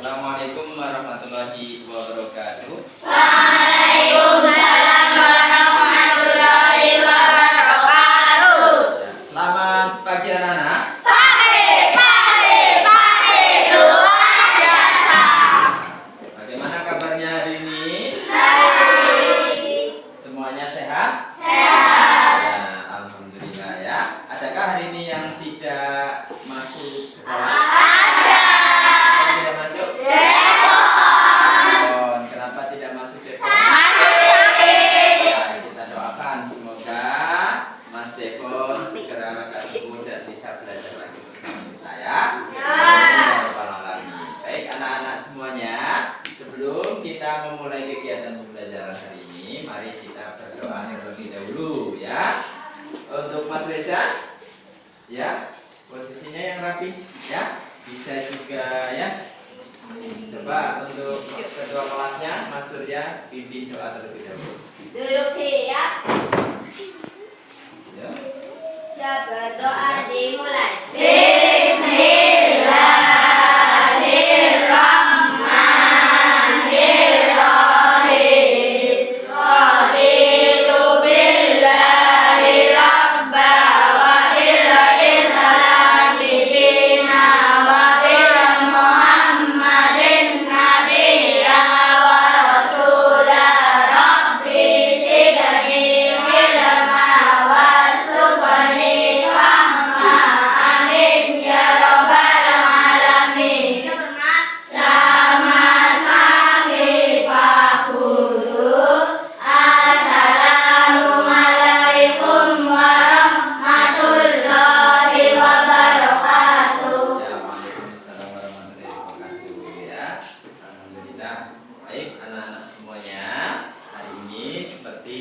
Assalamualaikum warahmatullahi wabarakatuh. Waalaikumsalam warahmatullahi wabarakatuh. Selamat pagi anak-anak. Pagi, luar biasa. Bagaimana kabarnya hari ini? Baik. Semuanya sehat? Sehat. Ya, alhamdulillah ya. Adakah hari ini yang tidak masuk sekolah? Ada. Yang tidak masuk? Depon. Kenapa tidak masuk Depon? Masih sakit. Ya, kita doakan semoga Mas Depon segera makan tubuh dan bisa belajar lagi bersama kita ya. Baik anak-anak semuanya, sebelum kita memulai kegiatan pembelajaran hari ini, mari kita berdoa terlebih dahulu ya. Untuk Mas Reza, ya posisinya yang rapi, ya bisa juga ya. Coba untuk kedua kelasnya, Mas Surya pimpin doa terlebih dahulu. Duduk siap. Ya. Siap berdoa dimulai. Bismillahirrahmanirrahim. Raditu billahi rabba wa bil islami dina wa bil Muhammadin nabiyya wa rasula rabbi zidni ilma warzuqni fahma amin ya rabbal alamin. Selamat pagi Pak Guru. Assalamualaikum warahmatullahi wabarakatuh. Ya, Waalaikumsalam warahmatullahi wabarakatuh ya. Alhamdulillah. Baik anak-anak semuanya, hari ini seperti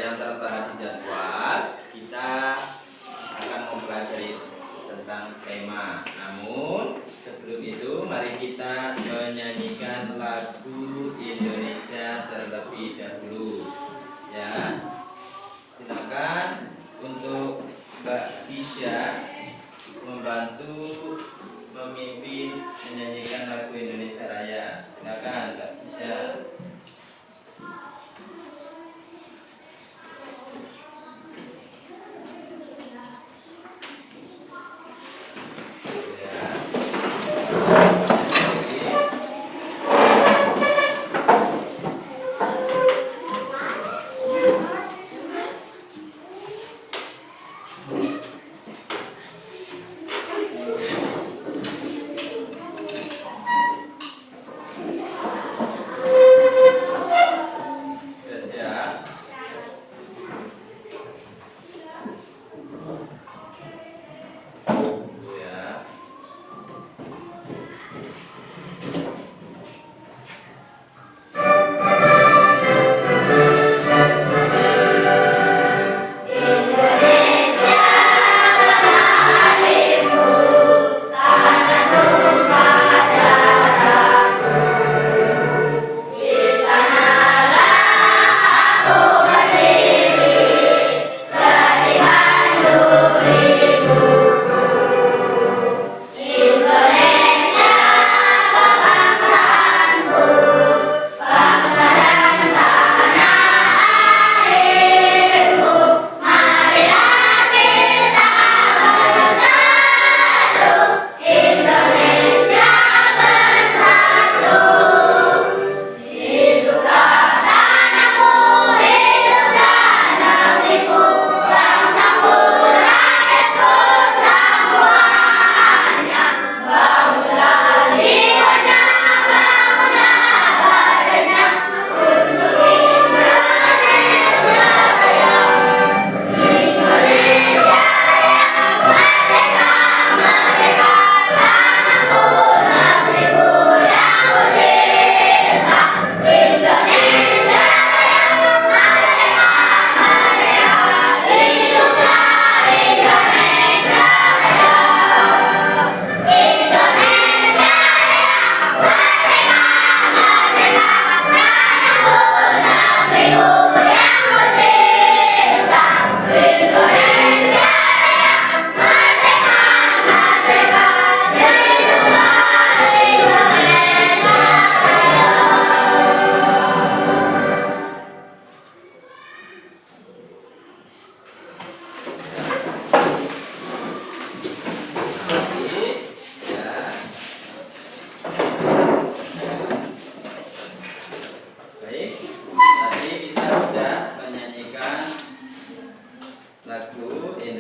yang tertera di jadwal, kita akan mempelajari tentang tema. Namun sebelum itu mari kita menyanyikan lagu Indonesia terlebih dahulu. Ya. Silakan untuk Mbak Tisha membantu memimpin menyanyikan lagu Indonesia Raya. Silakan Mbak Tisha.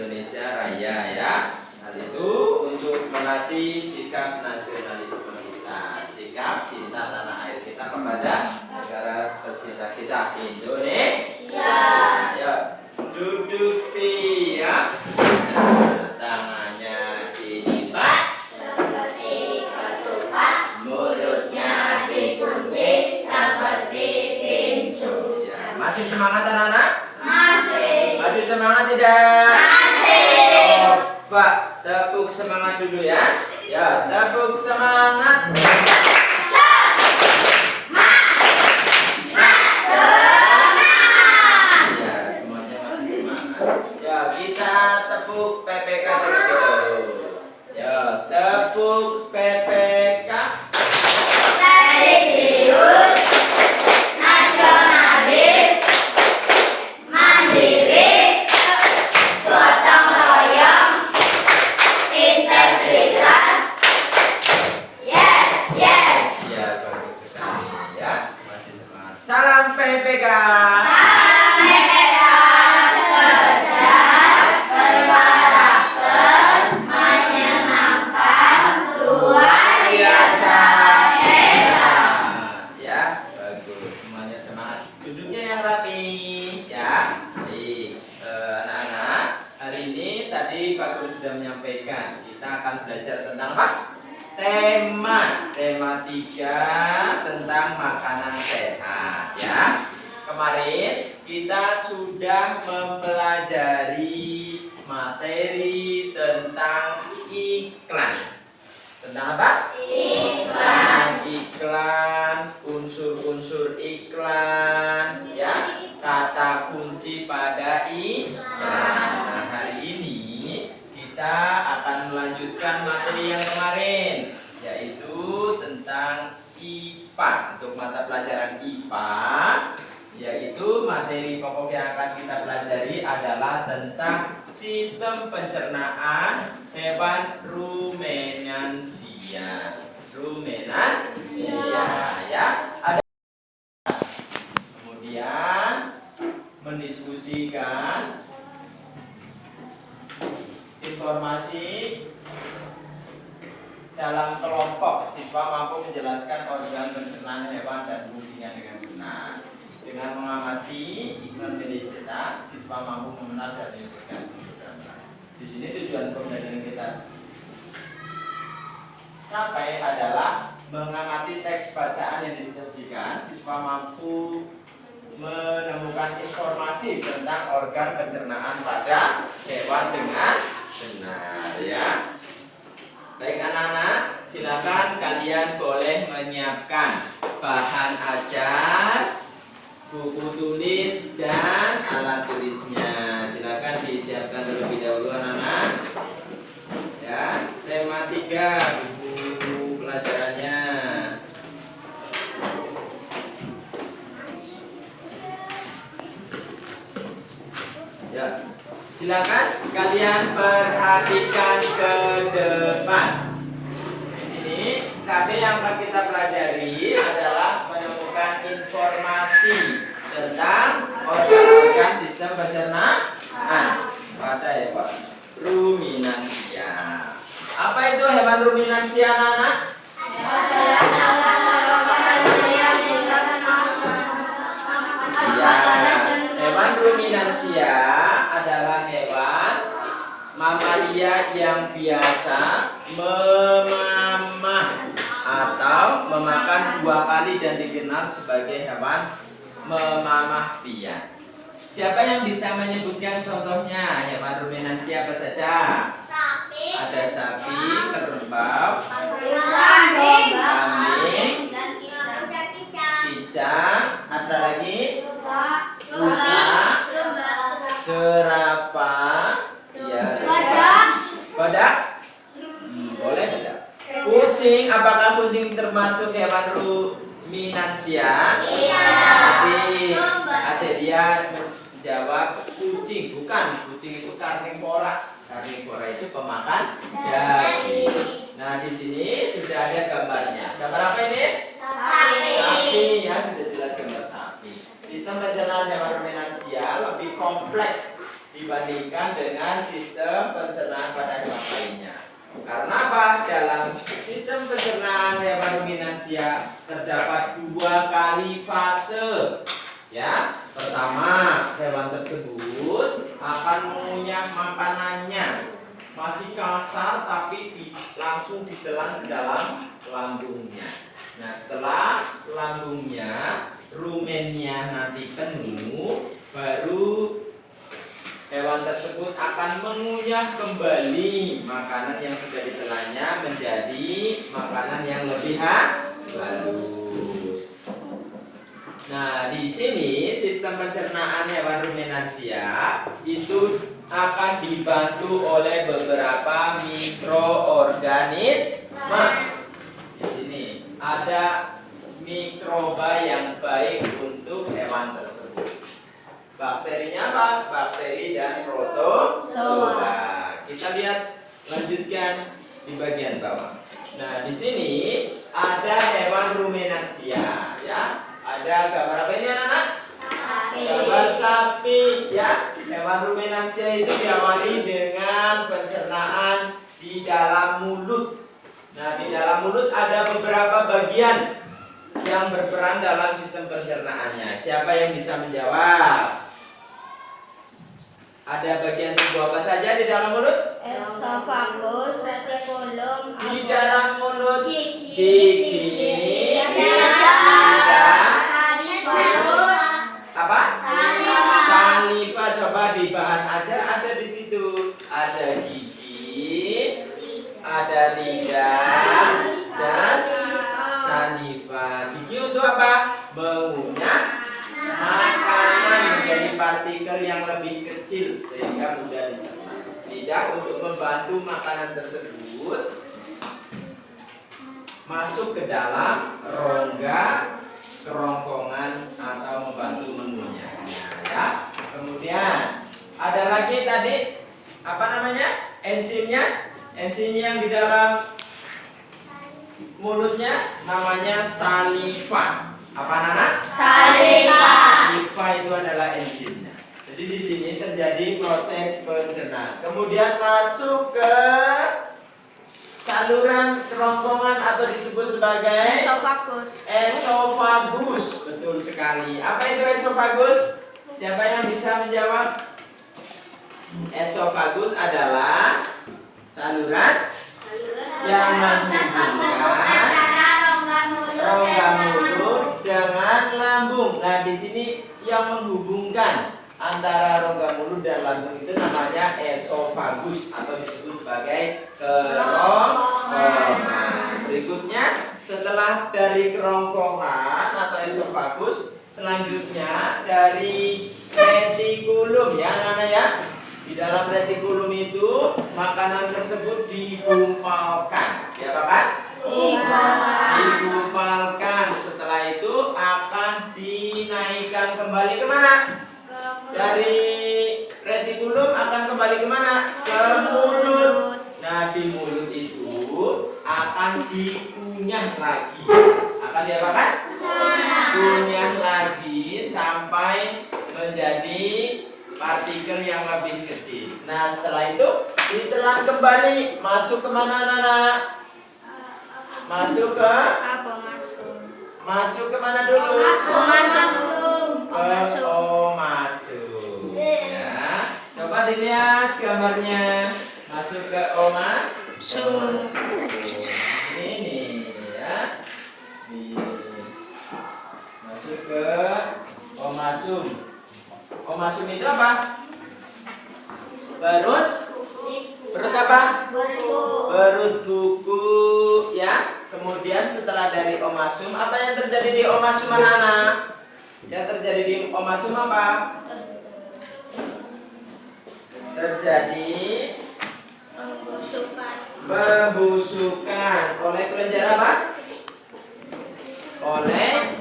Indonesia Raya ya. Hal itu untuk melatih sikap nasionalisme kita, sikap cinta tanah air kita kepada negara tercinta kita Indonesia. Ya, duduk siap. Nah, tangannya dilipat seperti ketupat, mulutnya dikunci seperti pincu. ya. Masih semangat anak-anak? Masih. Masih semangat tidak? Masih. Coba tepuk semangat dulu ya. Ya, tepuk semangat. Ya, semuanya masih semangat. Ya, kita tepuk PPK terlebih dahulu. Ya, tepuk PPK. Religius, nasionalis, mandiri, gotong royong, integritas. Yes, yes. Ya, bagus sekali ya. Masih semangat. Salam PPK. Salam PPK, cerdas, berkarakter, menyenangkan, luar biasa hebat. Ya, bagus. Semuanya semangat. Duduknya yang rapi, ya. Baik, anak-anak. Hari ini tadi Pak Guru sudah menyampaikan kita akan belajar tentang apa? Tema 3 tentang makanan sehat, ya. Kemarin kita sudah mempelajari materi tentang iklan. Tentang apa? Iklan. Iklan, unsur-unsur iklan, ya, kata kunci pada iklan. Nah, hari ini kita akan melanjutkan materi yang kemarin, yaitu tentang IPA. Untuk mata pelajaran IPA, yaitu materi pokok yang akan kita pelajari adalah tentang sistem pencernaan hewan rumenansia. Rumenansia, ya. Ada kemudian mendiskusikan informasi dalam kelompok. Siswa mampu menjelaskan organ pencernaan hewan dan fungsinya dengan benar. Dengan mengamati iklan media cetak, siswa mampu mengenal dan menyebutkan program. Di sini tujuan pembelajaran kita capai adalah mengamati teks bacaan yang disajikan. Siswa mampu menemukan informasi tentang organ pencernaan pada hewan dengan benar, ya. Baik anak-anak, silakan kalian boleh menyiapkan bahan ajar, buku tulis dan alat tulisnya. Silakan disiapkan terlebih dahulu anak-anak. Ya, tema 3 buku pelajarannya. Ya, silakan kalian perhatikan ke depan. Di sini tadi yang akan kita pelajari adalah menemukan informasi tentang organ-organ sistem pencernaan pada hewan ruminansia. Apa itu hewan ruminansia, anak-anak? Ya, hewan ruminansia adalah hewan mamalia yang biasa memamah atau memakan 2 kali dan dikenal sebagai hewan memamah pian. Siapa yang bisa menyebutkan contohnya hewan ruminansia apa saja? Sapi, Ada sapi, kerbau, kambing, kambing, picang, ada lagi rusa, jerapah, ya, badak, boleh badak. Kucing, apakah kucing termasuk hewan ruminansia? Iya. Adik dia menjawab kucing, bukan. Kucing itu karnivora. Karnivora itu pemakan daging. Nah, di sini sudah ada gambarnya. Gambar apa ini? Sapi, ya, sudah jelas gambar sapi. Sistem pencernaan hewan ruminansia lebih kompleks dibandingkan dengan sistem pencernaan pada hewan lainnya. Karena apa? Dalam sistem pencernaan hewan ruminansia terdapat 2 kali fase. Ya, pertama, hewan tersebut akan mengunyah makanannya. Masih kasar tapi langsung ditelan ke dalam lambungnya. Nah, setelah lambungnya, rumennya nanti penuh, baru hewan tersebut akan mengunyah kembali makanan yang sudah ditelannya menjadi makanan yang lebih halus. Nah, di sini sistem pencernaan hewan ruminansia itu akan dibantu oleh beberapa mikroorganisme. Di sini ada mikroba yang baik untuk hewan tersebut. Bakterinya apa? Bakteri dan protozoa. Kita lihat lanjutkan di bagian bawah. Nah, di sini ada hewan ruminansia, ya. Ada gambar apa ini anak-anak? Gambar sapi, ya. Hewan ruminansia itu diawali dengan pencernaan di dalam mulut. Nah, di dalam mulut ada beberapa bagian yang berperan dalam sistem pencernaannya. Siapa yang bisa menjawab? Ada bagian tubuh apa saja di dalam mulut? Esophagus, retikulum, Di dalam mulut gigi, apa? saliva. Saliva. Coba di bahan ajar ada di situ. Ada gigi, ada lidah, dan saliva. Gigi untuk apa? Mengunyah makanan menjadi partikel yang lebih kecil sehingga mudah dicerna. Lidah untuk membantu makanan tersebut masuk ke dalam rongga kerongkongan atau membantu mengunyahnya, ya. Kemudian ada lagi tadi apa namanya? Enzimnya. Enzim yang di dalam mulutnya namanya saliva. Apa anak? Saliva. Saliva itu adalah enzimnya. Jadi di sini terjadi proses pencernaan. Kemudian masuk ke saluran kerongkongan atau disebut sebagai Esophagus. esofagus. Betul sekali. Apa itu esofagus? Siapa yang bisa menjawab? Esofagus adalah saluran yang menghubungkan rongga mulut dengan lambung. Nah, di sini yang menghubungkan antara rongga mulut dan lambung itu namanya esofagus atau disebut sebagai kerongkongan. Berikutnya, setelah dari kerongkongan atau esofagus, selanjutnya dari retikulum, ya anak-anak ya. Di dalam retikulum itu makanan tersebut digumpalkan. Diapakan? Digumpalkan. Setelah itu akan dinaikkan kembali kemana? Dari retikulum akan kembali kemana? Ke mulut. Nah, di mulut itu akan dikunyah lagi. Akan diapakan? Kunyah lagi sampai menjadi partikel yang lebih kecil. Nah, setelah itu ditelan kembali. Masuk kemana, anak-anak? Masuk ke? Masuk kemana dulu? Omasum. Ya. Coba dilihat gambarnya. Masuk ke omasum. Ini ya. Masuk ke omasum. Omasum itu apa? Perut? Perut apa? Perut buku, ya. Kemudian setelah dari omasum, apa yang terjadi di omasum anak-anak? Yang terjadi di omasum apa? Terjadi pembusukan. Oleh kelenjar apa? Oleh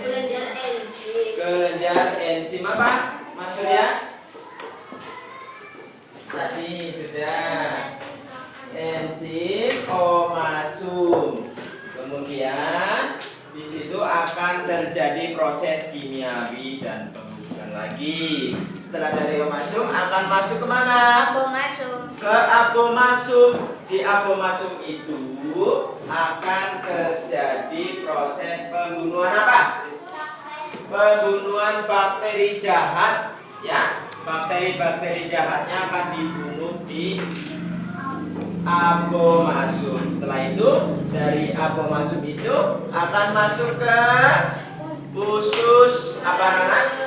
kelenjar enzim apa? Mas Surya? Tadi sudah enzim omasum. Kemudian di situ akan terjadi proses kimiawi dan pembusukan lagi. setelah dari omasum akan masuk kemana? Abomasum. Ke abomasum. Di abomasum itu akan terjadi proses pembunuhan apa? Pembunuhan bakteri jahat, ya. Bakteri-bakteri jahatnya akan dibunuh di abomasum. Setelah itu dari abomasum itu akan masuk ke usus apa namanya?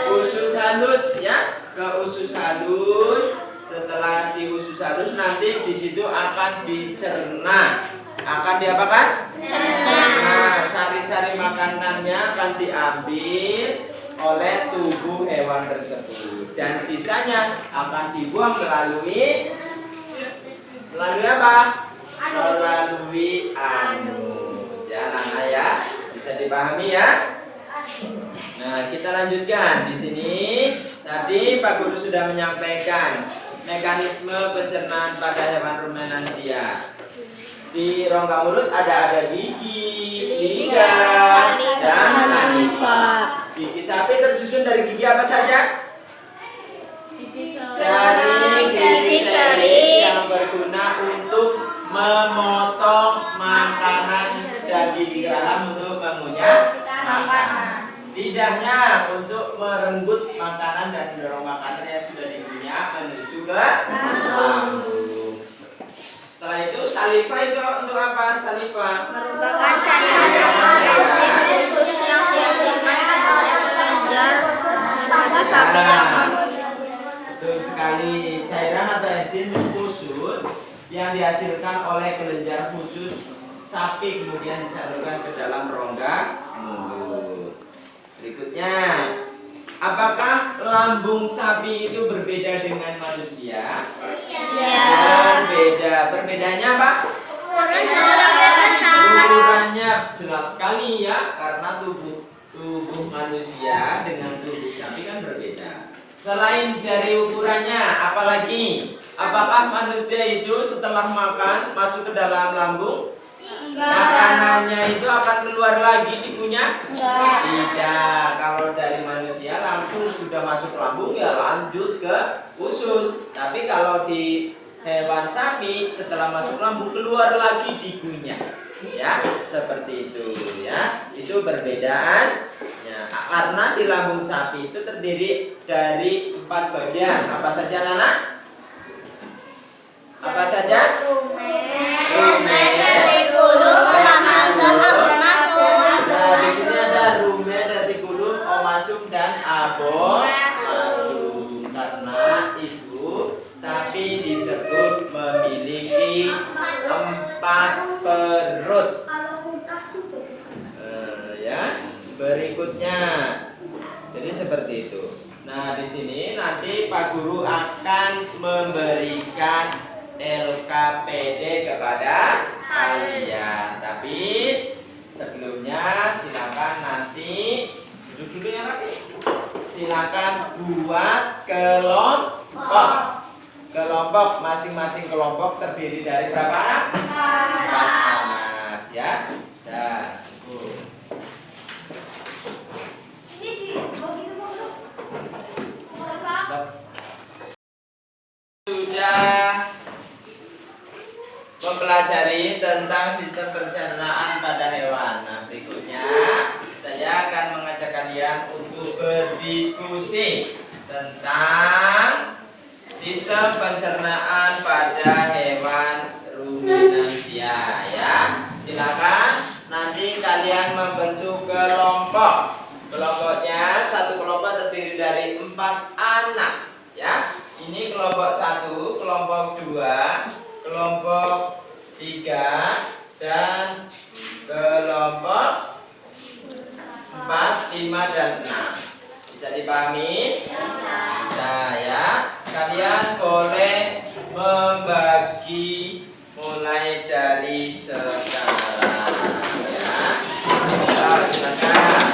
Usus halus, ya. Ke usus halus. Setelah di usus halus nanti di situ akan dicerna. Akan diapakan? Cerna. Sari-sari makanannya akan diambil oleh tubuh hewan tersebut dan sisanya akan dibuang melalui apa? Melalui anus. Ya, Nana ya. Bisa dipahami ya? Nah, kita lanjutkan di sini. Tadi Pak Guru sudah menyampaikan mekanisme pencernaan pada hewan rumenansia. Di rongga mulut ada gigi, liga, dan saliva. Gigi sapi tersusun dari gigi apa saja? Dari gigi seri yang berguna untuk memotong makanan dan gigi geraham untuk mengunyah makanan. Lidahnya untuk merenggut makanan dan mendorong makanan yang sudah dikunyah menuju ke lambung. Setelah itu saliva itu untuk apa? Saliva Merupakan cairan khusus yang dihasilkan oleh kelenjar pada sapi yang betul sekali, cairan atau enzim khusus yang dihasilkan oleh kelenjar khusus sapi kemudian disalurkan ke dalam rongga mulut. Berikutnya, apakah lambung sapi itu berbeda dengan manusia? Berbeda. Perbedaannya apa? ukuran jauh lebih besar. Ukurannya jelas sekali ya, karena tubuh manusia dengan tubuh sapi kan berbeda. Selain dari ukurannya, apalagi? Apakah manusia itu setelah makan masuk ke dalam lambung? Makanannya itu akan keluar lagi dikunyah? Tidak. Kalau dari manusia langsung sudah masuk lambung ya lanjut ke usus. Tapi kalau di hewan sapi setelah masuk lambung keluar lagi dikunyah. Ya, seperti itu ya. Itu perbedaan. Ya, karena di lambung sapi itu terdiri dari 4 bagian. Apa saja, Nana? Apa saja? Rumen, Retikulum, omasum, dan abomasum. Nah, di sini ada rumen, retikulum, omasum, dan abomasum. Karena itu sapi disebut memiliki 4 perut. Ya, berikutnya. Jadi seperti itu. Nah, di sini nanti Pak Guru akan memberikan LKPD kepada kalian. Tapi sebelumnya silakan nanti duduk dulu ya Pak. Silakan buat kelompok. Kelompok masing-masing kelompok terdiri dari berapa anak? 4 anak ya. Dah, cukup. Sudah mempelajari tentang sistem pencernaan pada hewan. Nah, berikutnya saya akan mengajak kalian untuk berdiskusi tentang sistem pencernaan pada hewan ruminansia ya. Silakan nanti kalian membentuk kelompok. Kelompoknya satu kelompok terdiri dari 4 anak ya. Ini kelompok 1, kelompok 2, kelompok 3, dan kelompok 4, 5, dan 6. Bisa dipahami? Bisa ya. Kalian boleh membagi mulai dari sekarang ya. Silakan.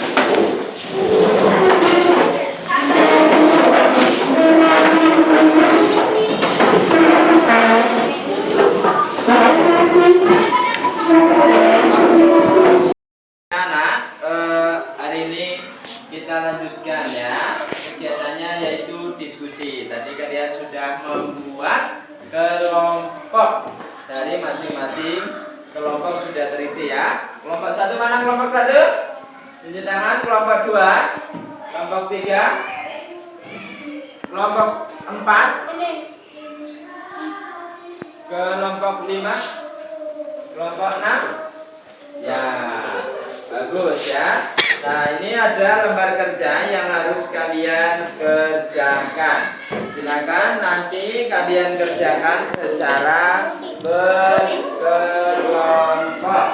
Hari ini kita lanjutkan ya. Kegiatannya yaitu kelompok dari masing-masing kelompok sudah terisi ya. Kelompok 1 mana kelompok 1? Tunjuk tangan. Kelompok 2, kelompok 3, kelompok 4, kelompok 5, kelompok 6. Ya, bagus ya. Nah, ini ada lembar kerja yang harus kalian kerjakan. Silakan nanti kalian kerjakan secara berkelompok.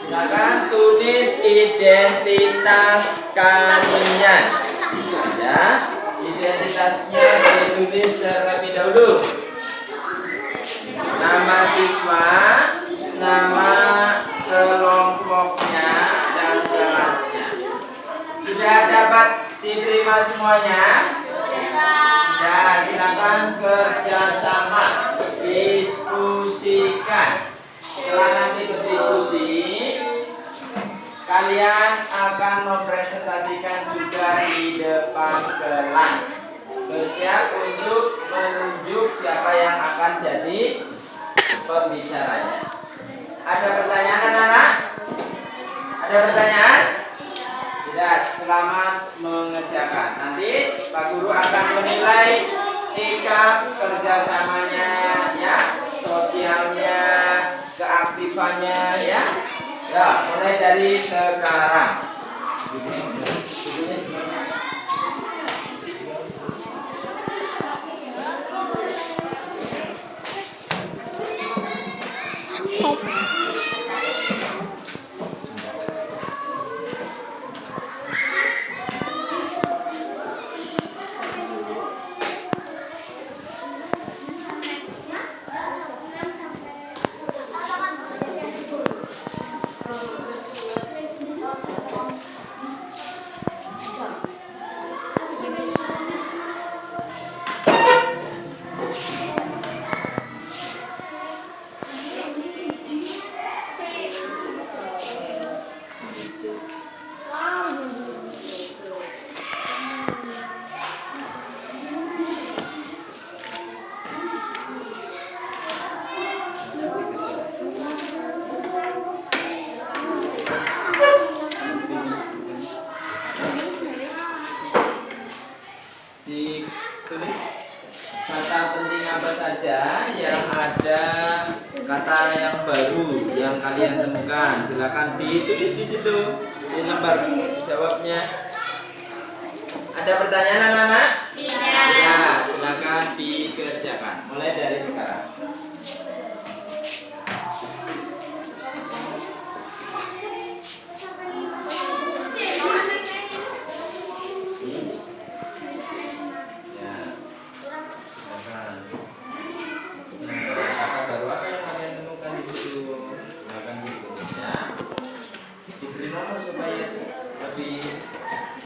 Silakan tulis identitas kalian. Ya, identitasnya ditulis terlebih dahulu. Nama siswa, nama kelompoknya, dan kelasnya. Sudah dapat diterima semuanya? Ya, silakan kerjasama, diskusikan. Setelah nanti berdiskusi, kalian akan mempresentasikan juga di depan kelas. Bersiap untuk menunjuk siapa yang akan jadi pembicaranya. Ada pertanyaan anak-anak? Ada pertanyaan? Tidak, selamat mengerjakan. Nanti Pak Guru akan menilai sikap kerjasamanya, ya, sosialnya, keaktifannya, ya. Ya, mulai dari sekarang. Stop. Ditulis kata penting apa saja yang ada, kata yang baru yang kalian temukan. Silakan ditulis di situ di lembar jawabnya. Ada pertanyaan anak-anak? Tidak. Ya, silakan dikerjakan. Mulai dari sekarang.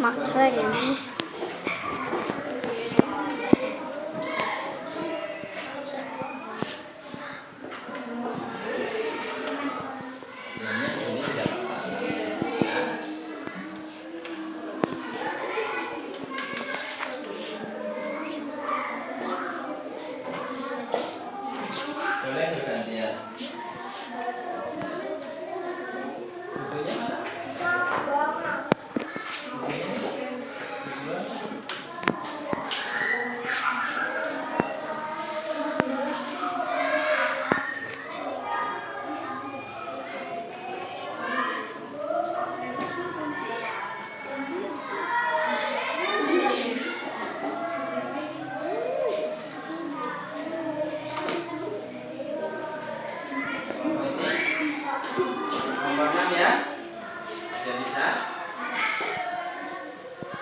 Maksa ini. Boleh bergantian. Bukunya mana? Nomor 6 ya. Sudah bisa.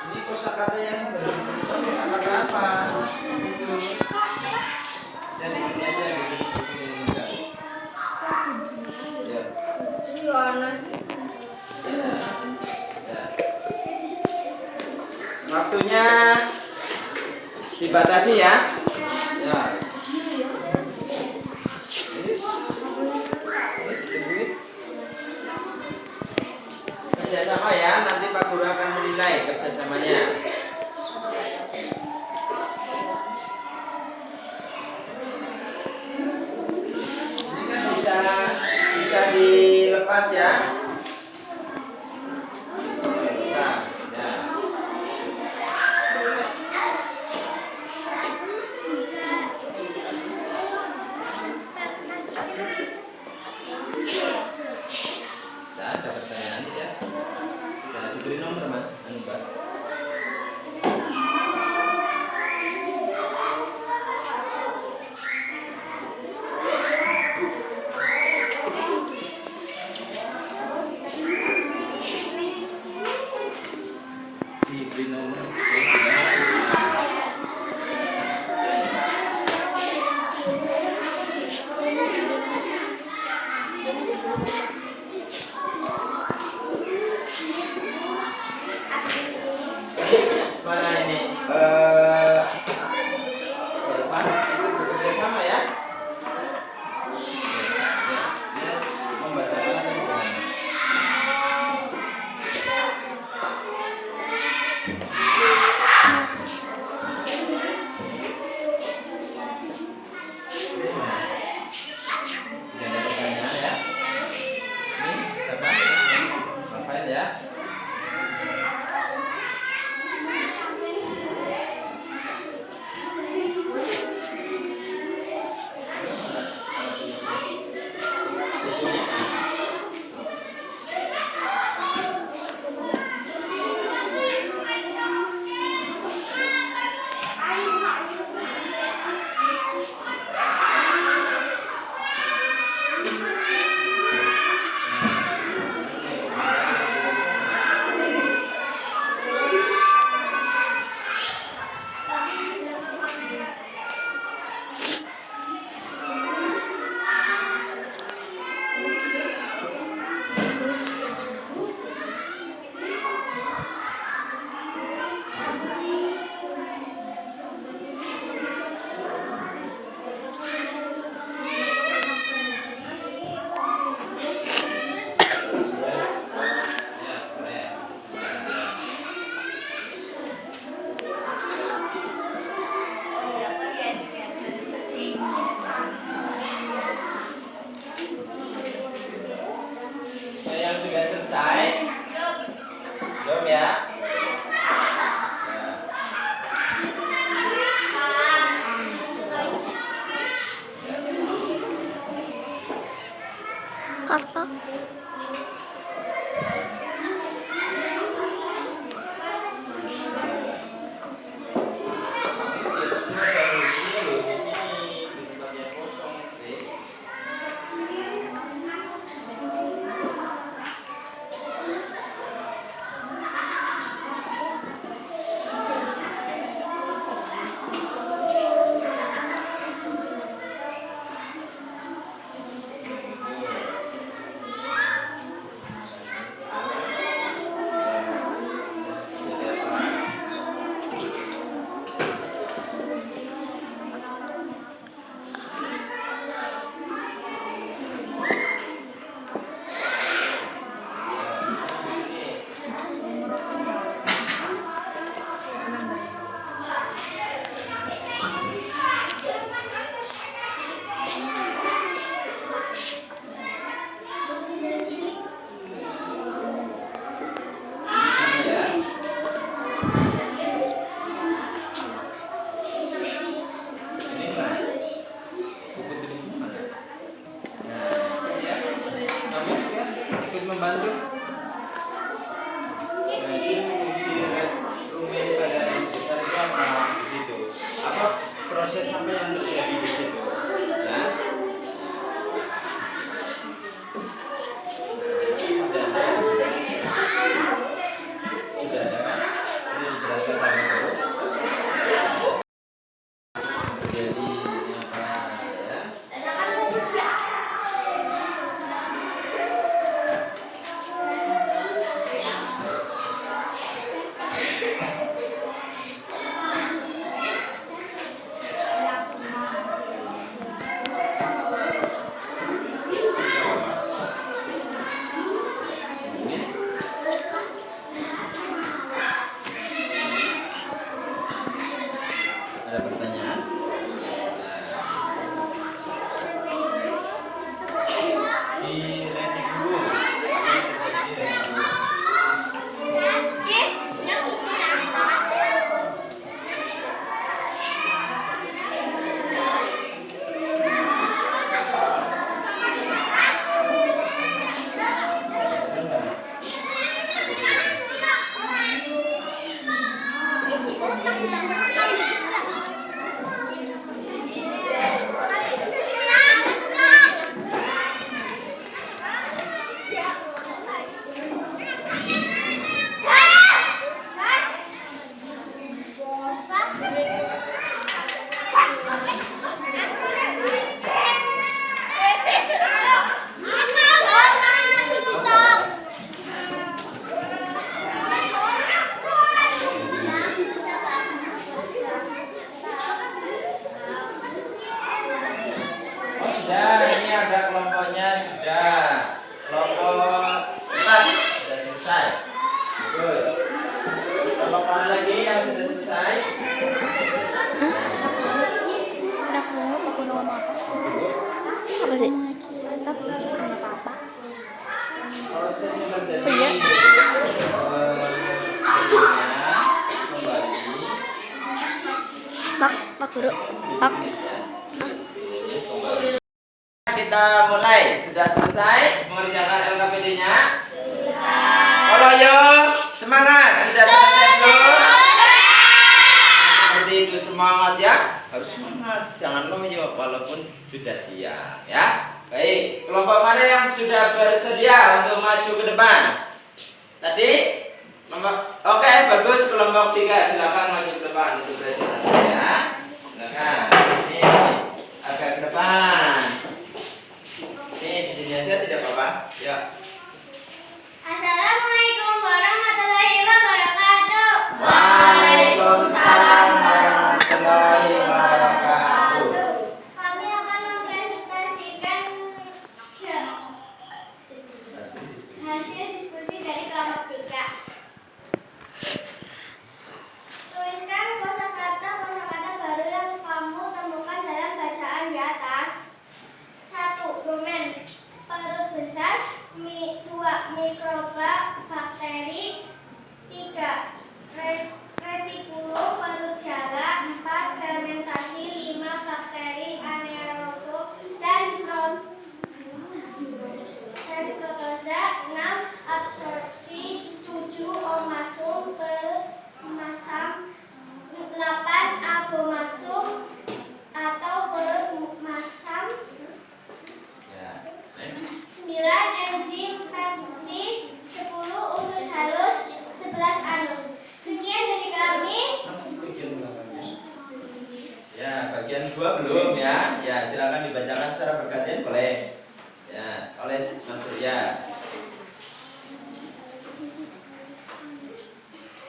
Ini kosakata yang belum tentu kosakata apa? Itu. Jadi sini aja gitu. Ya. Ya. Waktunya dibatasi ya. Ya. Kerjasama ya, nanti Pak Guru akan menilai dinilai kerjasamanya. Ini kan bisa dilepas ya. Bisa, ya. Ada pertanyaan ya. Kita diberi nomor mas, anu Pak. Diberi nomor. Mana ini? Depan itu bekerja sama ya. Dia membacakan atau bagaimana? Tidak ada pertanyaan ya. Ini siapa? Rafael ya. Yang sudah selesai, belum ya? Kakak. Membantu. Nah, itu fungsi rumah pada besar itu apa di situ? Apa proses apa yang terjadi di situ? Ya. Sudah ada kan? Ini dijelaskan sama guru. Jadi apa ya? Sudah, ini ada kelompoknya sudah. Kelompok 4 sudah selesai. Bagus. Kelompok mana lagi yang sudah selesai? Ada kelompok aku nama apa? Apa sih? Tetap bukan apa-apa. Proses yang terjadi Oh, iya. kembali. Pak guru. Pak. Kita mulai. Sudah selesai mengerjakan LKPD-nya? Halo, yuk. Semangat. Sudah selesai belum? Seperti itu, semangat ya. Harus semangat. Jangan loyo walaupun sudah siang ya. Baik, kelompok mana yang sudah bersedia untuk maju ke depan? Tadi? Oke, bagus. Kelompok 3 silakan maju ke depan untuk presentasi ya. Silakan. Ini agak ke depan. Ini di sini aja tidak apa-apa. Ya. Assalamualaikum warahmatullahi wabarakatuh. Waalaikumsalam warahmatullahi wabarakatuh. Kami akan mempresentasikan hasil diskusi dari kelompok 3. Tuliskan kosakata baru yang kamu temukan dalam bacaan di atas. 1. Rumen, perut besar. 2. Mikroba, bakteri. 3. Retikulum, perut jala. 4. Fermentasi. 5. Bakteri anaerob dan protoza. 6. Absorpsi. 7. Omasum, perut masam. 8. Abomasum atau perut masam. Ya. 9. Enzim reaksi. 10. Usus halus. 11. Anus. Sekian dari kami. Ya, bagian 2 belum ya. Ya, silakan dibacakan secara bergantian boleh. Ya, oleh Mas Surya.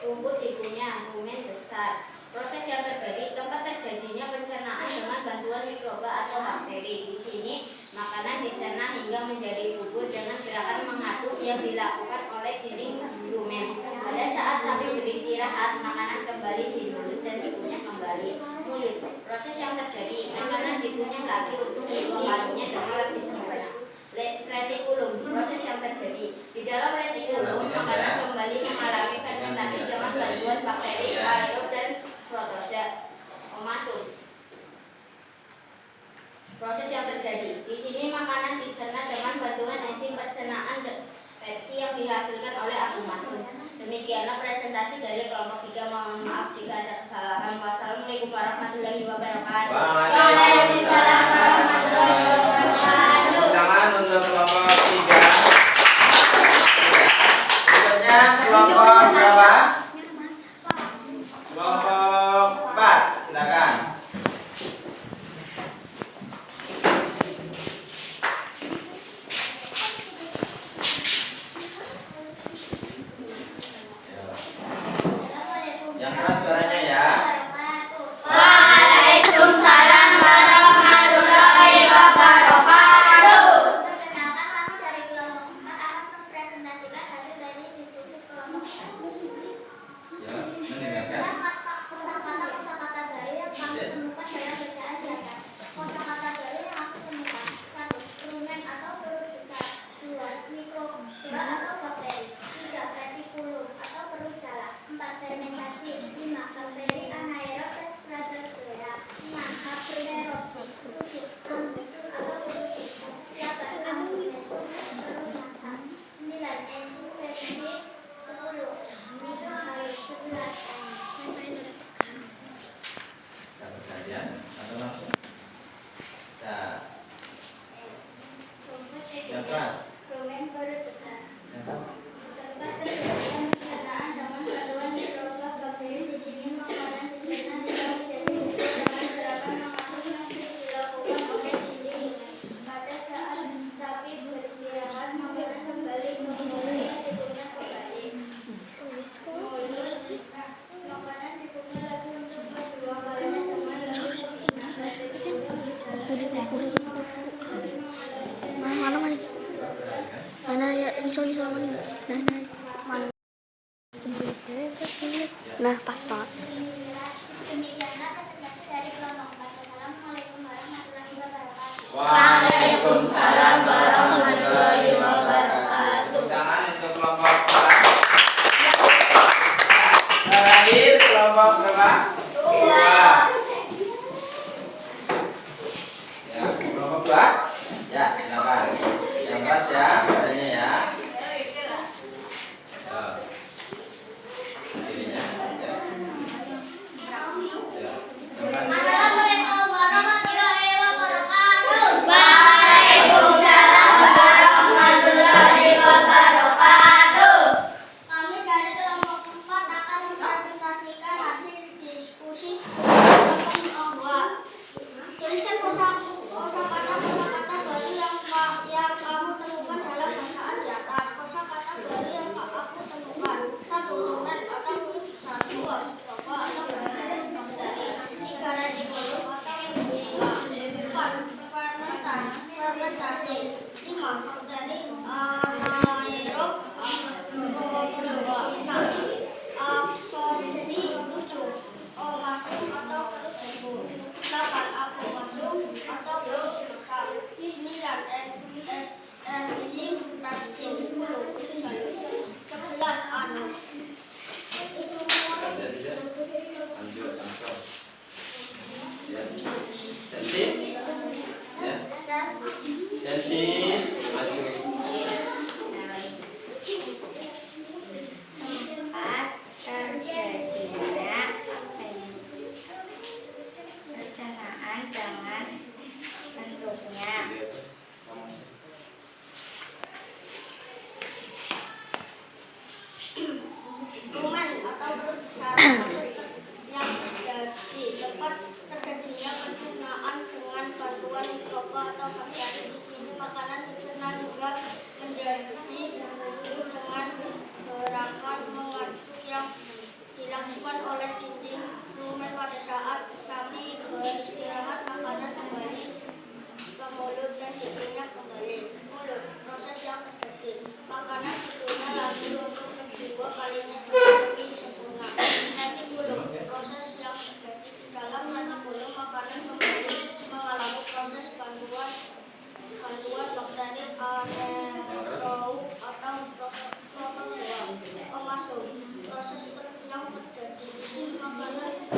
Rumput ibunya, rumen besar. Proses yang terjadi, tempat terjadinya pencernaan dengan bantuan mikroba atau bakteri. Di sini, makanan dicerna hingga menjadi bubur dengan gerakan mengaduk yang dilakukan oleh dinding rumen. Pada saat sapi beristirahat, makanan kembali di mulut dan dikunyah kembali mulut. Proses yang terjadi, makanan dikunyah lagi untuk dibuang parunya dengan lebih sempurna. Retikulum, proses yang terjadi di dalam retikulum, makanan kembali mengalami fermentasi dengan bantuan bakteri aerob dan protoza. Omasum, proses yang terjadi di sini, makanan dicerna dengan bantuan enzim pencernaan Pepsi yang dihasilkan oleh abomasum. Demikianlah presentasi dari kelompok 3. Mohon maaf jika ada kesalahan. Wassalamualaikum warahmatullahi wabarakatuh. Waalaikumsalam warahmatullahi wabarakatuh. Tangan untuk kelompok 3. Berikutnya kelompok berapa? Kelompok 4. Silakan. Yang keras suaranya ya. Waalaikumsalam warahmatullahi wabarakatuh. Perkenalkan, kami dari kelompok 4 akan mempresentasikan hasil dari diskusi kelompok 4. Ya, mendengarkan. sorry nah pas banget. Demikianlah presentasi dari kelompok 4. Assalamualaikum warahmatullahi wabarakatuh. Waalaikumsalam warahmatullahi wabarakatuh. Tepuk tangan untuk kelompok 4. Terakhir kelompok berapa? 2. Ya, kelompok 2. Ya, silakan. Yang pas ya, badannya ya. Ininya, ya. Ya. Assalamualaikum warahmatullahi wabarakatuh. Waalaikumsalam warahmatullahi wabarakatuh. Kami dari kelompok 4 akan mempresentasikan hasil diskusi kelompok 2. Tuliskan kosakata baru yang kamu temukan dalam bacaan di atas. Kosakata baru yang aku temukan: 1. Rumen atau huruf besar. 2. Coba atau dari 3. Retikulum atau huruf besar. 4. Fermentasi. 5. Bakteri anaerob atau 6. Absorpsi. 7. Omasum atau perut embun. 8. Apomasum atau perut besar. 9. Enzim pepsin. 10. Usus halus. 11. Anus. Lanjut langsung. Ya. Sensi? Ya. Sensi, maju. Terjadinya perencanaan dengan bentuknya. Rumen atau perut besar proses yang terjadi tempat terjadinya pencernaan dengan bantuan mikroba atau bakteri. Di sini makanan dicerna hingga menjadi bumbu dengan gerakan mengaduk yang dilakukan oleh dinding rumen. Pada saat sapi beristirahat, makanan kembali ke mulut dan hidungnya kembali mulut. Proses yang terjadi: makanan hidungnya lalu untuk kedua kalinya lebih sempurna. Retikulum. Proses yang terjadi di dalam retikulum, makanan kembali mengalami proses bantuan bakteri anaerob atau protozoa. Omasum. Proses yang terjadi di sini, makanan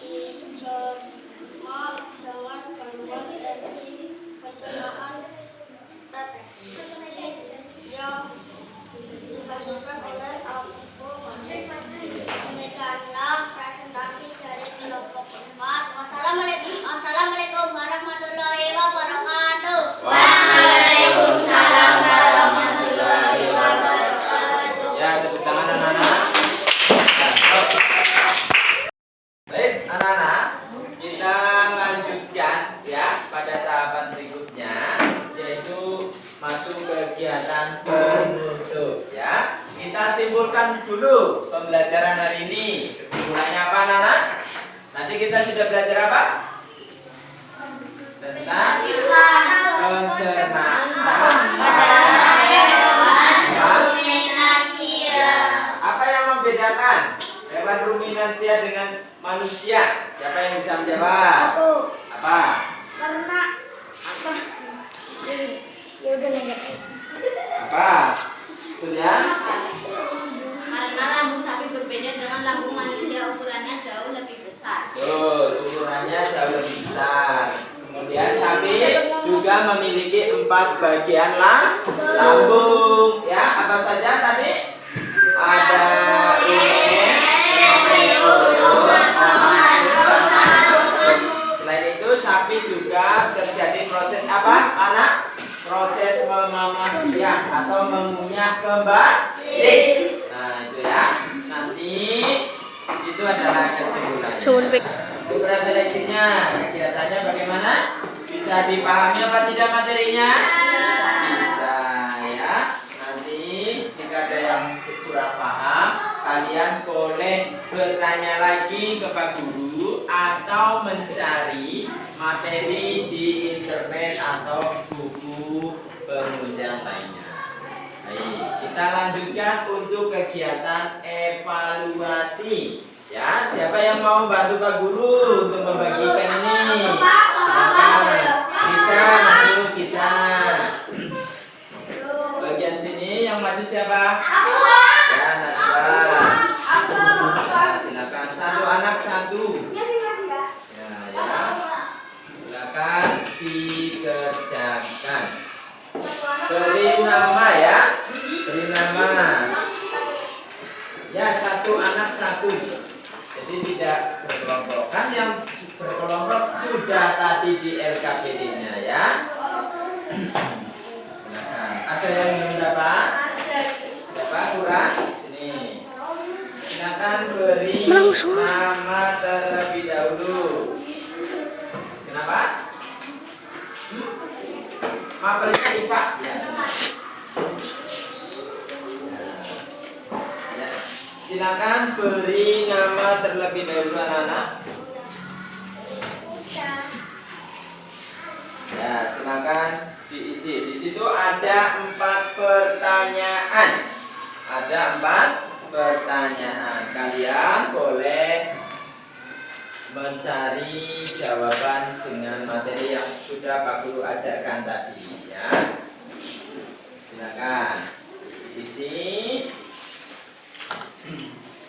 dicerna dengan bantuan enzim pencernaan pepsin yang dihasilkan oleh apomasum. Demikianlah presentasi dari kelompok 4. Assalamualaikum warahmatullahi wabarakatuh. Waalaikumsalam warahmatullahi wabarakatuh. Ya, tepuk tangan anak-anak. Baik, anak-anak, kita lanjutkan ya pada tahapan berikutnya, yaitu masuk kegiatan penutup ya. Kita simpulkan dulu pembelajaran hari ini. Kesimpulannya apa, anak-anak? Tadi kita sudah belajar apa? Tentang pencernaan apa yang membedakan hewan ruminansia dengan manusia? Siapa yang bisa menjawab? Apa? Karena apa? Ya udah nanya. Apa? Sudah? Karena lambung sapi berbeda dengan lambung manusia, ukurannya jauh lebih besar. Betul, ukurannya jauh lebih besar. Kemudian sapi juga memiliki 4 bagian lambung. Ya, apa saja tadi? Ada selain itu sapi juga terjadi proses apa, anak? Proses memamah atau mengunyah kembali. Nah, itu ya. Nanti itu adalah kesimpulannya. Untuk refleksinya, kegiatannya bagaimana? Bisa dipahami apa tidak materinya? Bisa ya. Nanti jika ada yang kurang paham, kalian boleh bertanya lagi ke Pak Guru atau mencari materi di internet atau buku penunjang lainnya. Baik, kita lanjutkan untuk kegiatan evaluasi. Ya, siapa yang mau bantu Pak Guru untuk membagikan ini? Silakan. Bisa, maju, bisa. Bagian sini yang maju siapa? Ya, Najwa. Nah, silakan satu anak satu. Ya, ya. Silakan dikerjakan. Beri nama ya. Beri nama. Ya, satu anak satu. Jadi tidak berkelompok. Kan yang berkelompok sudah tadi di LKPD-nya ya. Silakan. Ada yang belum dapat? Dapat kurang? Sini. Silakan beri nama terlebih dahulu. Kenapa? Mapelnya IPA ya. Ya. Silakan beri nama terlebih dahulu anak-anak. Ya, silakan diisi. Di situ ada 4 pertanyaan. Ada 4 pertanyaan. Kalian boleh mencari jawaban dengan materi yang sudah Pak Guru ajarkan tadi ya. Silakan isi.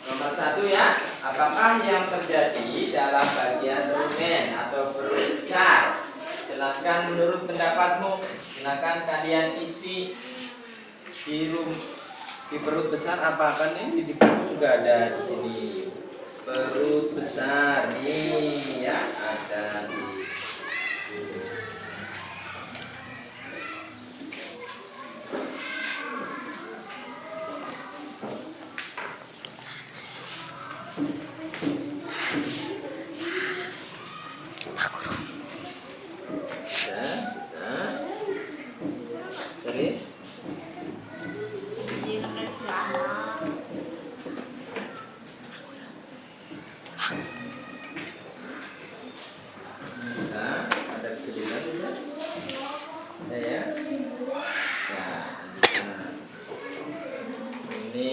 Nomor 1 ya. Apakah yang terjadi dalam bagian rumen atau perut besar? Jelaskan menurut pendapatmu. Silakan kalian isi di perut besar. Apakah ini di buku juga ada di sini? Perut besar nih ya, ada di bisa serius. Ada kesulitan tidak? Saya. Nah, ini.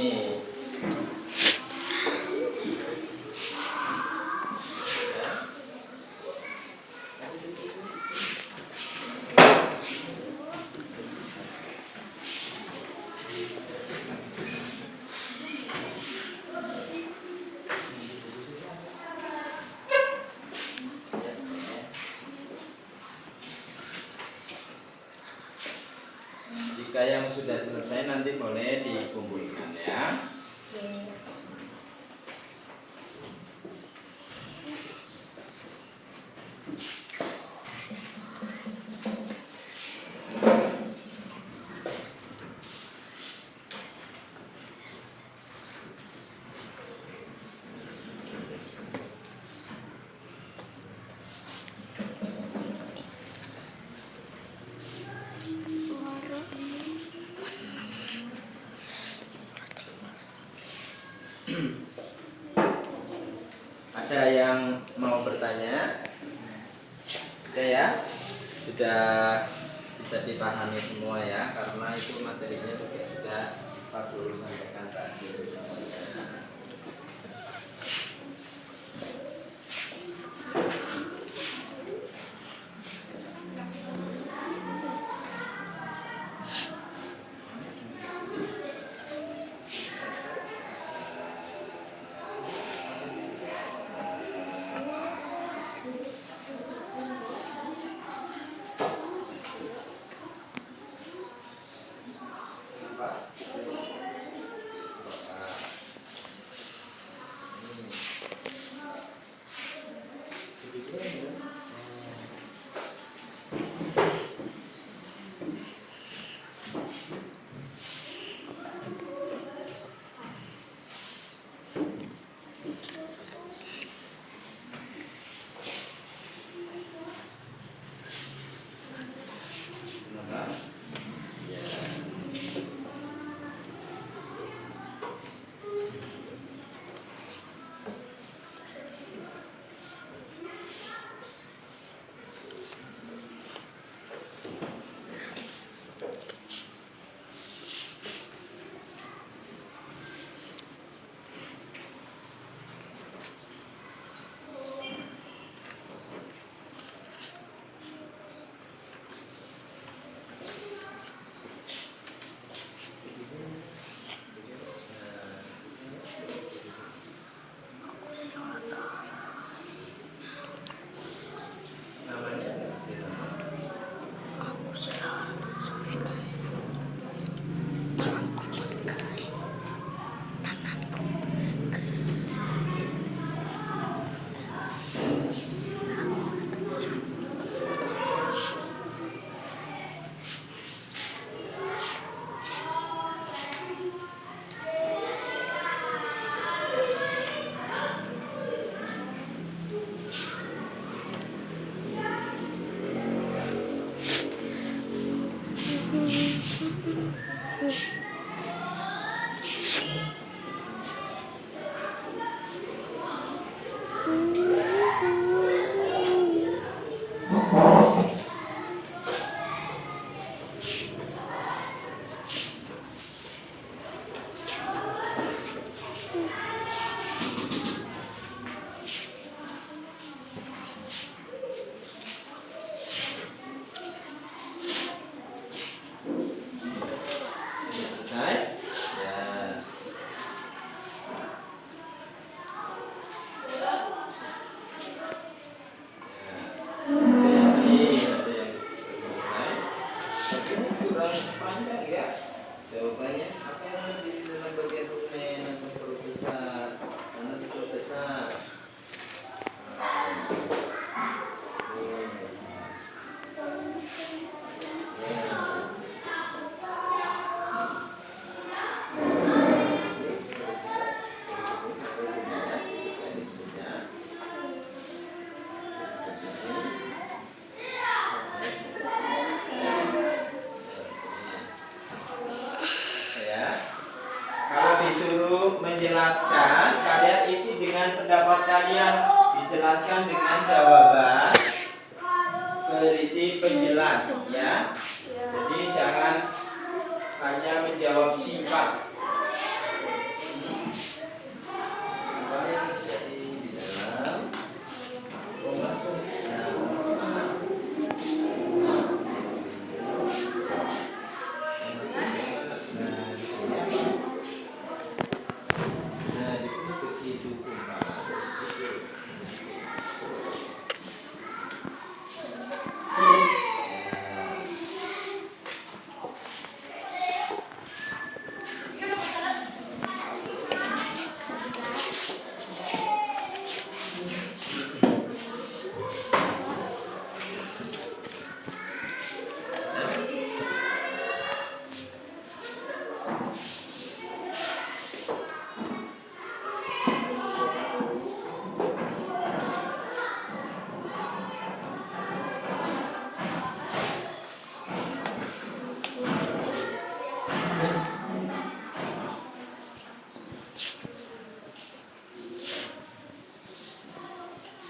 Jika yang sudah selesai nanti boleh dikumpulkan ya. Ada yang mau bertanya? Sudah ya? Sudah bisa dipahami semua ya, karena itu materinya juga sudah Pak Guru sampaikan tadi. menjelaskan, kalian isi dengan pendapat kalian. Dijelaskan dengan jawaban berisi penjelas ya. Jadi jangan hanya menjawab singkat. Apa yang terjadi di dalam? Oh, masuk. Nah, di sini begitu kumpul.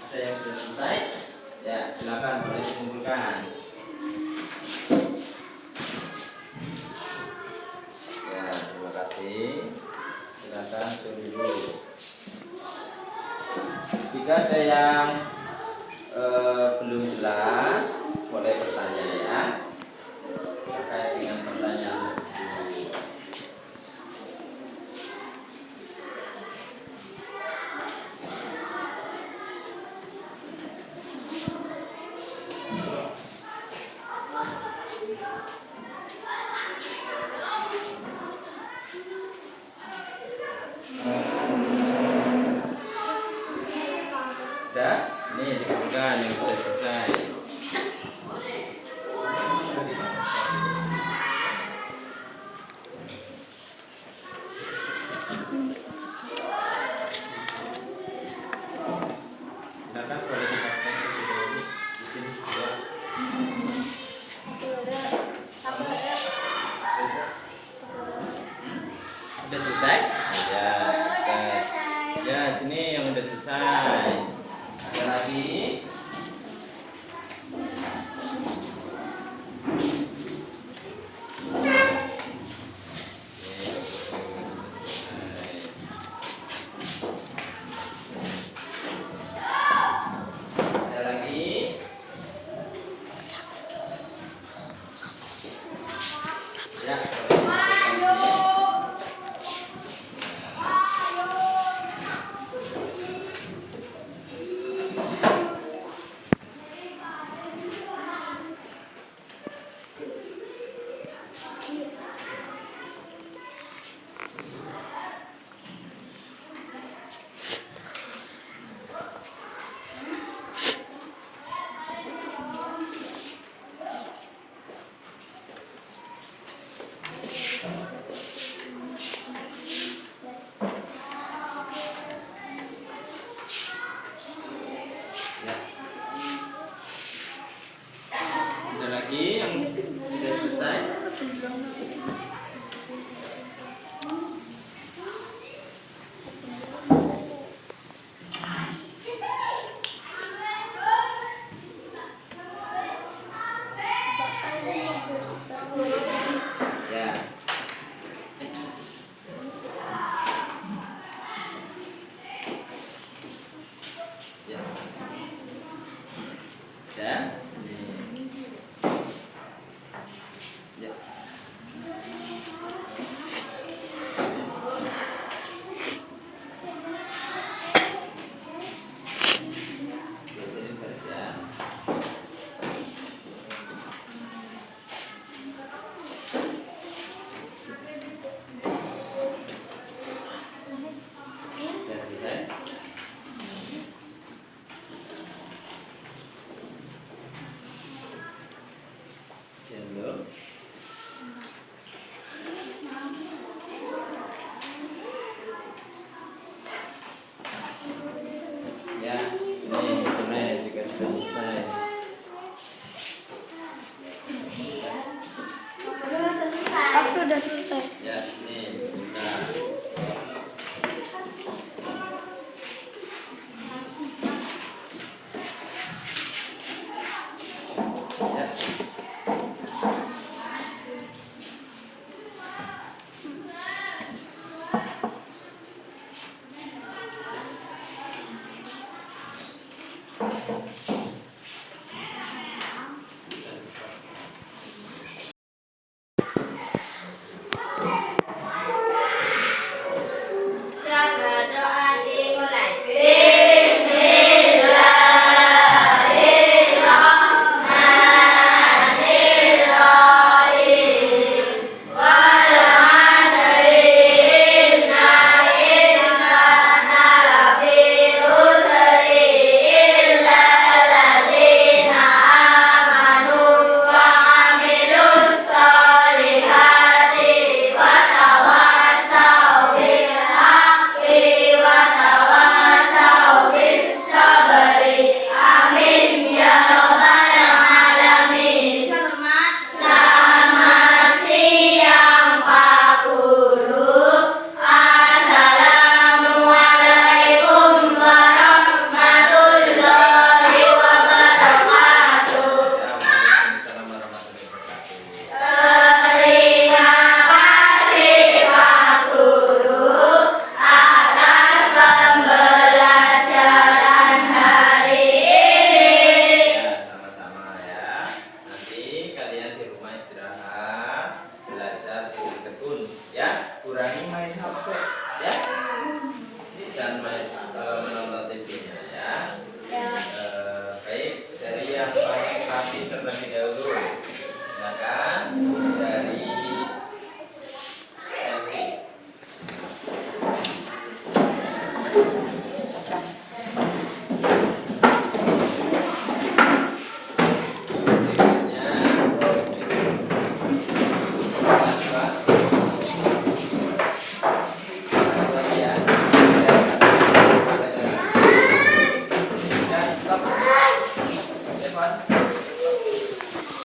Ada yang sudah selesai? Ya, silakan boleh dikumpulkan. Ya, terima kasih. Silakan tunggu. Jika ada yang belum jelas, boleh bertanya ya. Terkait dengan pertanyaan tersebut. Sudah? Ini dikumpulkan yang sudah selesai. Silakan boleh dipakai terlebih dahulu. Di sini sudah. Sudah selesai? Ya, sudah. Ya, sini yang sudah selesai. Ada lagi? Ada lagi? Ya, ya. Ada lagi yang sudah selesai? Ya. Ya. Ya. Sini. Ya. Jadi baris ya. Ya, selesai. Ya, belum. Ya, ini tunai juga sudah selesai. Aku sudah selesai. Ya, ini sudah.